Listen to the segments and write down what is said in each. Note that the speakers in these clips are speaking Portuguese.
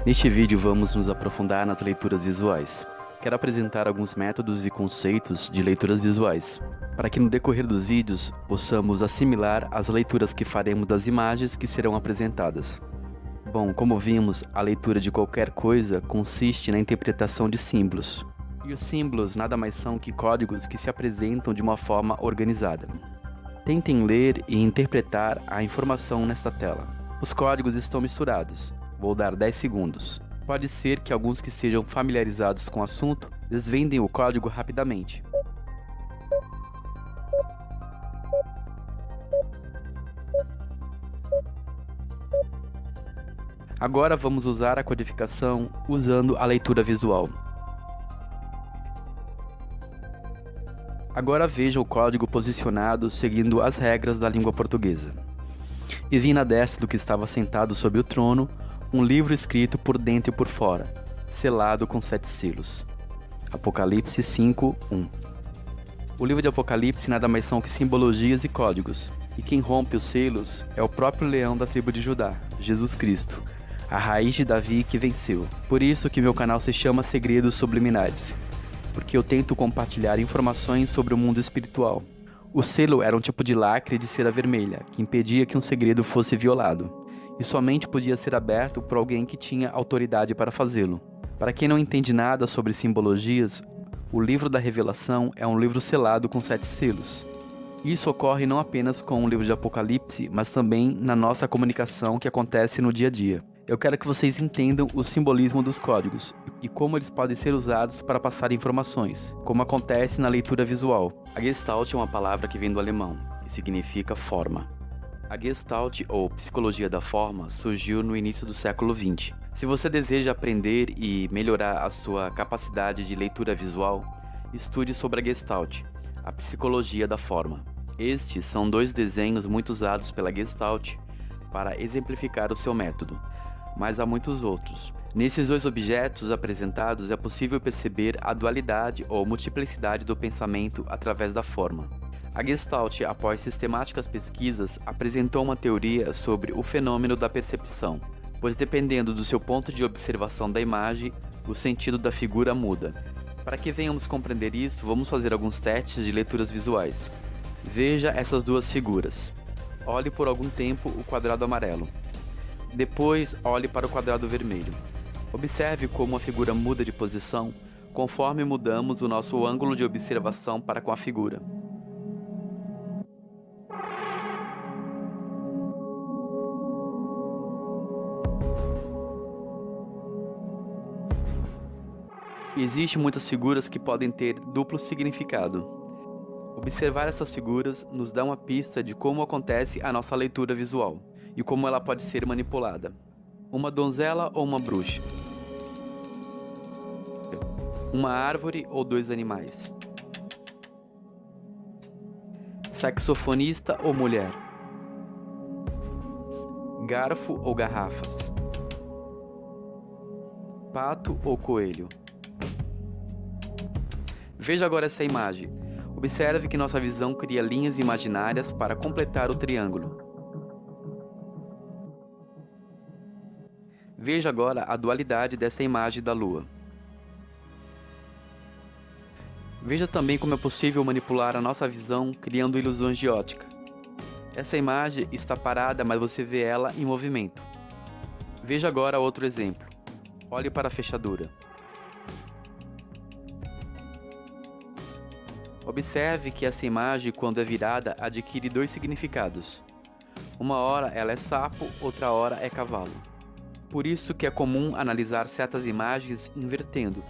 Neste vídeo vamos nos aprofundar nas leituras visuais. Quero apresentar alguns métodos e conceitos de leituras visuais, para que no decorrer dos vídeos possamos assimilar as leituras que faremos das imagens que serão apresentadas. Bom, como vimos, a leitura de qualquer coisa consiste na interpretação de símbolos. E os símbolos nada mais são que códigos que se apresentam de uma forma organizada. Tentem ler e interpretar a informação nesta tela. Os códigos estão misturados. Vou dar 10 segundos. Pode ser que alguns que sejam familiarizados com o assunto desvendem o código rapidamente. Agora vamos usar a codificação usando a leitura visual. Agora veja o código posicionado seguindo as regras da língua portuguesa. E vi na destra do que estava sentado sobre o trono um livro escrito por dentro e por fora, selado com 7 selos. Apocalipse 5:1. O livro de Apocalipse nada mais são que simbologias e códigos, e quem rompe os selos é o próprio leão da tribo de Judá, Jesus Cristo, a raiz de Davi que venceu. Por isso que meu canal se chama Segredos Subliminares, porque eu tento compartilhar informações sobre o mundo espiritual. O selo era um tipo de lacre de cera vermelha, que impedia que um segredo fosse violado, e somente podia ser aberto por alguém que tinha autoridade para fazê-lo. Para quem não entende nada sobre simbologias, o livro da Revelação é um livro selado com 7 selos. Isso ocorre não apenas com o livro de Apocalipse, mas também na nossa comunicação que acontece no dia a dia. Eu quero que vocês entendam o simbolismo dos códigos e como eles podem ser usados para passar informações, como acontece na leitura visual. A Gestalt é uma palavra que vem do alemão e significa forma. A Gestalt, ou Psicologia da Forma, surgiu no início do século XX. Se você deseja aprender e melhorar a sua capacidade de leitura visual, estude sobre a Gestalt, a Psicologia da Forma. Estes são 2 desenhos muito usados pela Gestalt para exemplificar o seu método, mas há muitos outros. Nesses 2 objetos apresentados é possível perceber a dualidade ou multiplicidade do pensamento através da forma. A Gestalt, após sistemáticas pesquisas, apresentou uma teoria sobre o fenômeno da percepção, pois dependendo do seu ponto de observação da imagem, o sentido da figura muda. Para que venhamos compreender isso, vamos fazer alguns testes de leituras visuais. Veja essas 2 figuras. Olhe por algum tempo o quadrado amarelo. Depois, olhe para o quadrado vermelho. Observe como a figura muda de posição conforme mudamos o nosso ângulo de observação para com a figura. Existem muitas figuras que podem ter duplo significado. Observar essas figuras nos dá uma pista de como acontece a nossa leitura visual e como ela pode ser manipulada. Uma donzela ou uma bruxa? Uma árvore ou 2 animais? Saxofonista ou mulher? Garfo ou garrafas? Pato ou coelho? Veja agora essa imagem. Observe que nossa visão cria linhas imaginárias para completar o triângulo. Veja agora a dualidade dessa imagem da Lua. Veja também como é possível manipular a nossa visão criando ilusões de ótica. Essa imagem está parada, mas você vê ela em movimento. Veja agora outro exemplo. Olhe para a fechadura. Observe que essa imagem, quando é virada, adquire 2 significados. Uma hora ela é sapo, outra hora é cavalo. Por isso que é comum analisar certas imagens invertendo,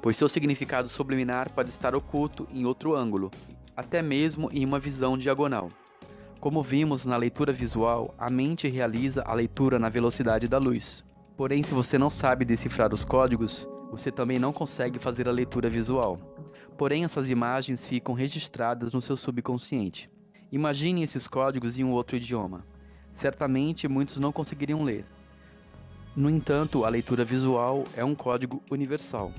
pois seu significado subliminar pode estar oculto em outro ângulo, até mesmo em uma visão diagonal. Como vimos na leitura visual, a mente realiza a leitura na velocidade da luz. Porém, se você não sabe decifrar os códigos, você também não consegue fazer a leitura visual. Porém, essas imagens ficam registradas no seu subconsciente. Imagine esses códigos em um outro idioma. Certamente, muitos não conseguiriam ler. No entanto, a leitura visual é um código universal.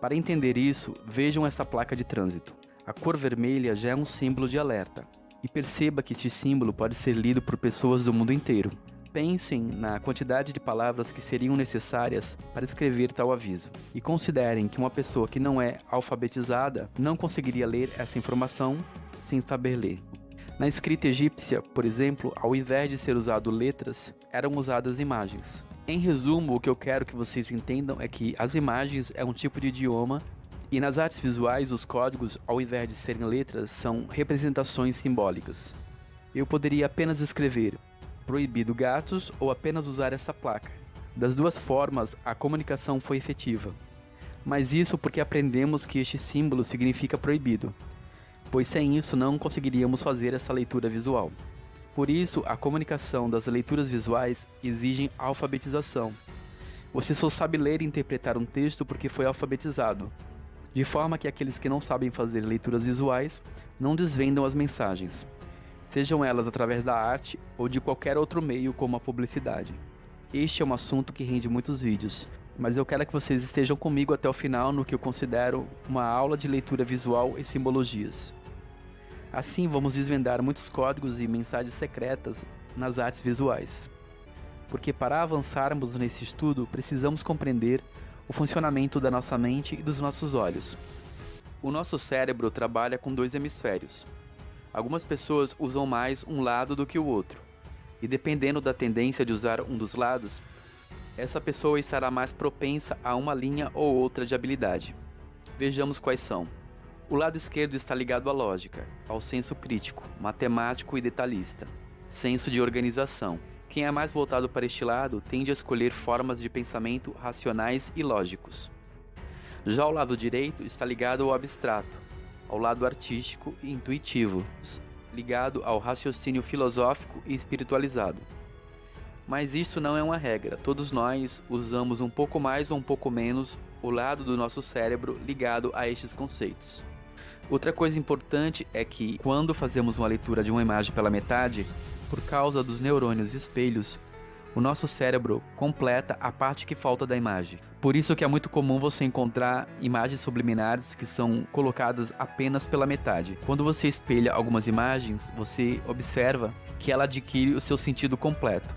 Para entender isso, vejam essa placa de trânsito. A cor vermelha já é um símbolo de alerta. E perceba que este símbolo pode ser lido por pessoas do mundo inteiro. Pensem na quantidade de palavras que seriam necessárias para escrever tal aviso. E considerem que uma pessoa que não é alfabetizada não conseguiria ler essa informação sem saber ler. Na escrita egípcia, por exemplo, ao invés de ser usado letras, eram usadas imagens. Em resumo, o que eu quero que vocês entendam é que as imagens é um tipo de idioma e nas artes visuais os códigos, ao invés de serem letras, são representações simbólicas. Eu poderia apenas escrever proibido gatos ou apenas usar essa placa. Das duas formas, a comunicação foi efetiva. Mas isso porque aprendemos que este símbolo significa proibido, pois sem isso não conseguiríamos fazer essa leitura visual. Por isso, a comunicação das leituras visuais exige alfabetização. Você só sabe ler e interpretar um texto porque foi alfabetizado, de forma que aqueles que não sabem fazer leituras visuais não desvendam as mensagens, sejam elas através da arte ou de qualquer outro meio como a publicidade. Este é um assunto que rende muitos vídeos, mas eu quero que vocês estejam comigo até o final no que eu considero uma aula de leitura visual e simbologias. Assim vamos desvendar muitos códigos e mensagens secretas nas artes visuais. Porque para avançarmos nesse estudo, precisamos compreender o funcionamento da nossa mente e dos nossos olhos. O nosso cérebro trabalha com 2 hemisférios. Algumas pessoas usam mais um lado do que o outro, e dependendo da tendência de usar um dos lados, essa pessoa estará mais propensa a uma linha ou outra de habilidade. Vejamos quais são. O lado esquerdo está ligado à lógica, ao senso crítico, matemático e detalhista, senso de organização. Quem é mais voltado para este lado tende a escolher formas de pensamento racionais e lógicos. Já o lado direito está ligado ao abstrato, ao lado artístico e intuitivo, ligado ao raciocínio filosófico e espiritualizado. Mas isso não é uma regra, todos nós usamos um pouco mais ou um pouco menos o lado do nosso cérebro ligado a estes conceitos. Outra coisa importante é que, quando fazemos uma leitura de uma imagem pela metade, por causa dos neurônios espelhos, o nosso cérebro completa a parte que falta da imagem. Por isso que é muito comum você encontrar imagens subliminares que são colocadas apenas pela metade. Quando você espelha algumas imagens, você observa que ela adquire o seu sentido completo.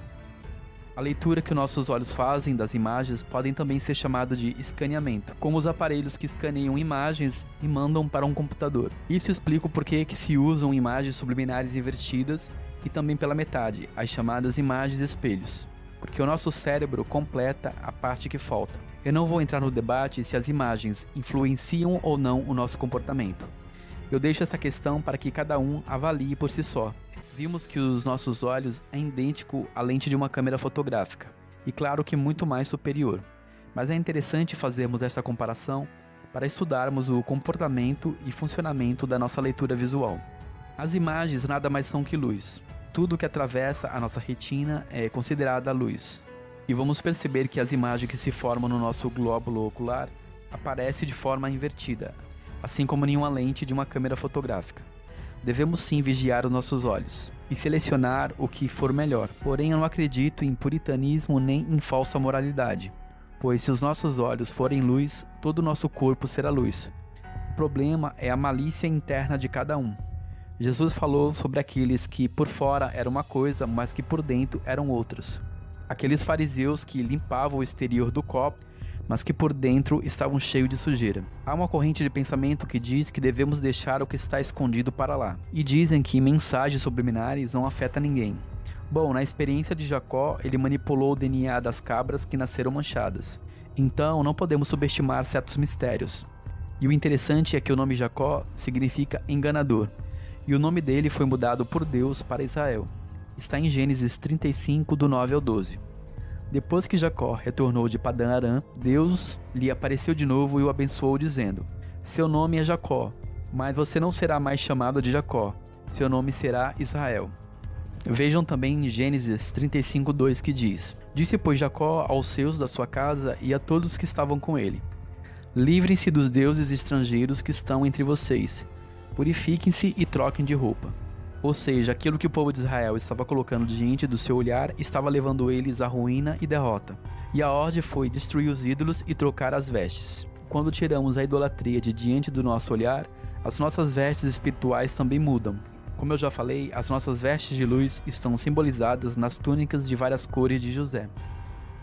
A leitura que nossos olhos fazem das imagens podem também ser chamada de escaneamento, como os aparelhos que escaneiam imagens e mandam para um computador. Isso explica o porquê que se usam imagens subliminares invertidas e também pela metade, as chamadas imagens espelhos, porque o nosso cérebro completa a parte que falta. Eu não vou entrar no debate se as imagens influenciam ou não o nosso comportamento. Eu deixo essa questão para que cada um avalie por si só. Vimos que os nossos olhos é idêntico à lente de uma câmera fotográfica, e claro que muito mais superior. Mas é interessante fazermos esta comparação para estudarmos o comportamento e funcionamento da nossa leitura visual. As imagens nada mais são que luz. Tudo que atravessa a nossa retina é considerada luz. E vamos perceber que as imagens que se formam no nosso glóbulo ocular aparecem de forma invertida, assim como em uma lente de uma câmera fotográfica. Devemos sim vigiar os nossos olhos e selecionar o que for melhor. Porém, eu não acredito em puritanismo nem em falsa moralidade, pois se os nossos olhos forem luz, todo o nosso corpo será luz. O problema é a malícia interna de cada um. Jesus falou sobre aqueles que por fora eram uma coisa, mas que por dentro eram outras. Aqueles fariseus que limpavam o exterior do copo, mas que por dentro estavam cheios de sujeira. Há uma corrente de pensamento que diz que devemos deixar o que está escondido para lá. E dizem que mensagens subliminares não afetam ninguém. Bom, na experiência de Jacó, ele manipulou o DNA das cabras que nasceram manchadas. Então, não podemos subestimar certos mistérios. E o interessante é que o nome Jacó significa enganador. E o nome dele foi mudado por Deus para Israel. Está em Gênesis 35, do 9 ao 12. Depois que Jacó retornou de Padã Arã, Deus lhe apareceu de novo e o abençoou, dizendo: seu nome é Jacó, mas você não será mais chamado de Jacó, seu nome será Israel. Vejam também em Gênesis 35, 2 que diz: disse, pois, Jacó aos seus da sua casa e a todos que estavam com ele: livrem-se dos deuses estrangeiros que estão entre vocês, purifiquem-se e troquem de roupa. Ou seja, aquilo que o povo de Israel estava colocando diante do seu olhar estava levando eles à ruína e derrota. E a ordem foi destruir os ídolos e trocar as vestes. Quando tiramos a idolatria de diante do nosso olhar, as nossas vestes espirituais também mudam. Como eu já falei, as nossas vestes de luz estão simbolizadas nas túnicas de várias cores de José.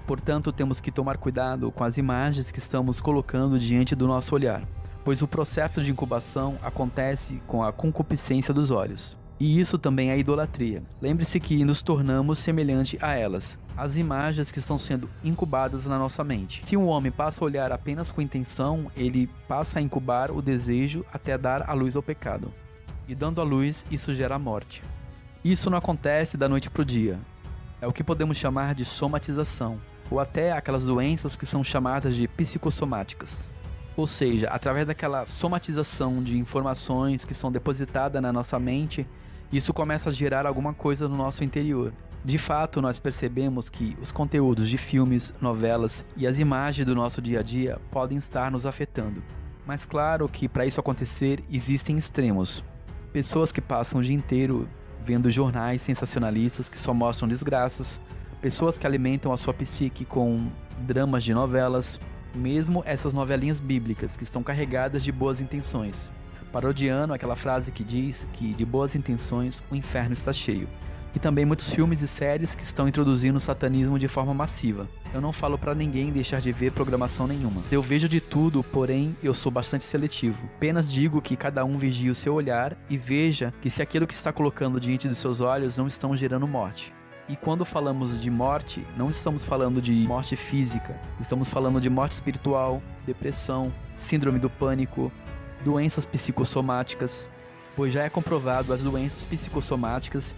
Portanto, temos que tomar cuidado com as imagens que estamos colocando diante do nosso olhar, pois o processo de incubação acontece com a concupiscência dos olhos. E isso também é idolatria. Lembre-se que nos tornamos semelhante a elas, as imagens que estão sendo incubadas na nossa mente. Se um homem passa a olhar apenas com intenção, ele passa a incubar o desejo até dar a luz ao pecado. E dando a luz, isso gera a morte. Isso não acontece da noite para o dia. É o que podemos chamar de somatização, ou até aquelas doenças que são chamadas de psicossomáticas. Ou seja, através daquela somatização de informações que são depositadas na nossa mente, isso começa a gerar alguma coisa no nosso interior. De fato, nós percebemos que os conteúdos de filmes, novelas e as imagens do nosso dia a dia podem estar nos afetando. Mas claro que para isso acontecer, existem extremos. Pessoas que passam o dia inteiro vendo jornais sensacionalistas que só mostram desgraças, pessoas que alimentam a sua psique com dramas de novelas, mesmo essas novelinhas bíblicas que estão carregadas de boas intenções, parodiando aquela frase que diz que de boas intenções o inferno está cheio. E também muitos filmes e séries que estão introduzindo o satanismo de forma massiva. Eu não falo pra ninguém deixar de ver programação nenhuma. Eu vejo de tudo, porém eu sou bastante seletivo. Apenas digo que cada um vigie o seu olhar e veja que se aquilo que está colocando diante dos seus olhos não estão gerando morte. E quando falamos de morte, não estamos falando de morte física, estamos falando de morte espiritual, depressão, síndrome do pânico, doenças psicossomáticas, pois já é comprovado as doenças psicossomáticas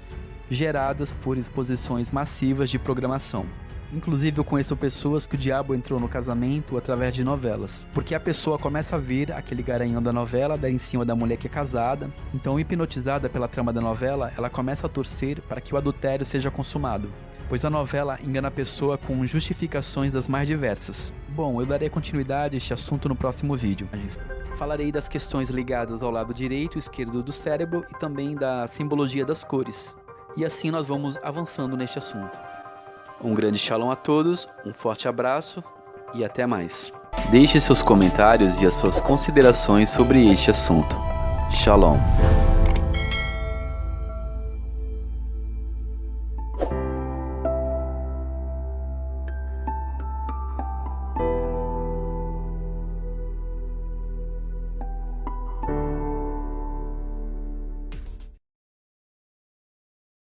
geradas por exposições massivas de programação. Inclusive eu conheço pessoas que o diabo entrou no casamento através de novelas, porque a pessoa começa a ver aquele garanhão da novela dar em cima da mulher que é casada, então hipnotizada pela trama da novela, ela começa a torcer para que o adultério seja consumado, pois a novela engana a pessoa com justificações das mais diversas. Bom, eu darei continuidade a este assunto no próximo vídeo. Falarei das questões ligadas ao lado direito e esquerdo do cérebro e também da simbologia das cores. E assim nós vamos avançando neste assunto. Um grande shalom a todos, um forte abraço e até mais. Deixe seus comentários e as suas considerações sobre este assunto. Shalom.